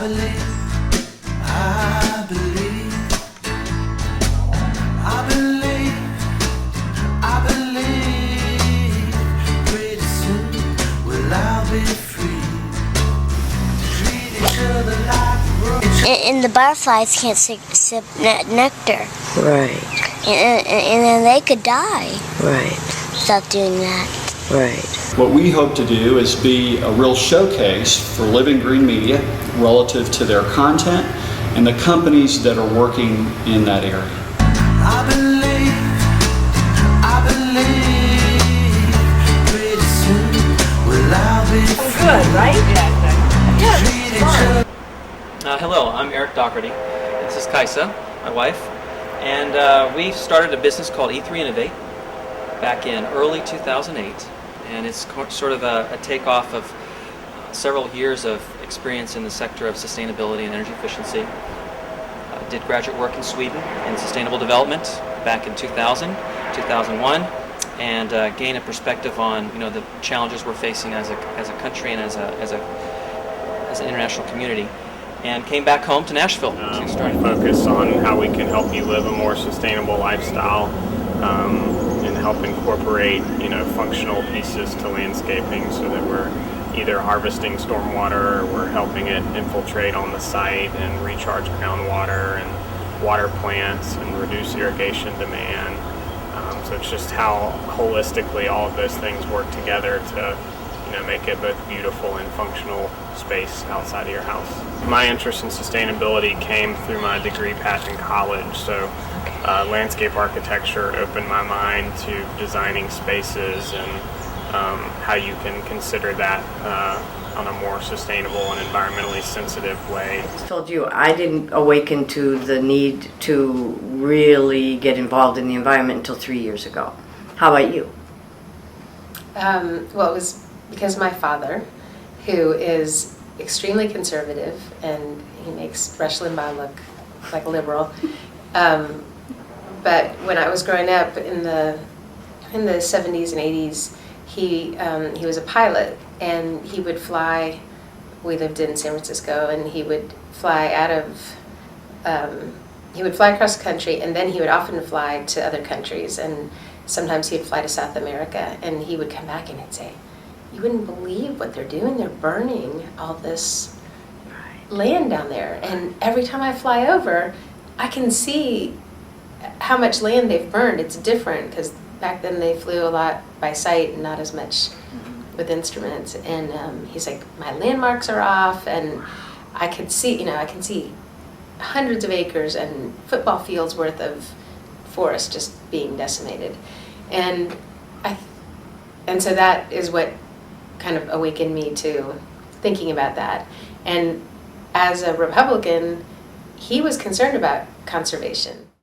believe, I believe, I believe, I believe, pretty soon we'll all be free to treat each other like And the butterflies can't sip nectar. Right. And then they could die. Right. Without doing that. Right. What we hope to do is be a real showcase for Livingreen media relative to their content and the companies that are working in that area. I believe, pretty soon we'll all be free. Good, right? Yeah, Treat each other. Hello, I'm Eric Doherty. This is Kaisa, my wife, and we started a business called E3 Innovate back in early 2008, and it's sort of a takeoff of several years of experience in the sector of sustainability and energy efficiency. Did graduate work in Sweden in sustainable development back in 2000, 2001, and gained a perspective on the challenges we're facing as a country and as an international community. And came back home to Nashville to start. Focus on how we can help you live a more sustainable lifestyle, and help incorporate functional pieces to landscaping so that we're either harvesting stormwater or we're helping it infiltrate on the site and recharge groundwater and water plants and reduce irrigation demand. So it's just how holistically all of those things work together to make it both beautiful and functional space outside of your house. My interest in sustainability came through my degree path in college, so landscape architecture opened my mind to designing spaces and how you can consider that on a more sustainable and environmentally sensitive way. I told you I didn't awaken to the need to really get involved in the environment until 3 years ago. How about you? Well, it was because my father, who is extremely conservative, and he makes Rush Limbaugh look like a liberal. But when I was growing up in the 70s and 80s, he was a pilot, and he would fly. We lived in San Francisco, and he would fly he would fly across the country, and then he would often fly to other countries, and sometimes he would fly to South America, and he would come back and he'd say, "You wouldn't believe what they're doing. They're burning all this land down there. And every time I fly over, I can see how much land they've burned. It's different because back then they flew a lot by sight and not as much with instruments." And he's like, "My landmarks are off, and I can see hundreds of acres and football fields worth of forest just being decimated." And so that is what kind of awakened me to thinking about that. And as a Republican, he was concerned about conservation.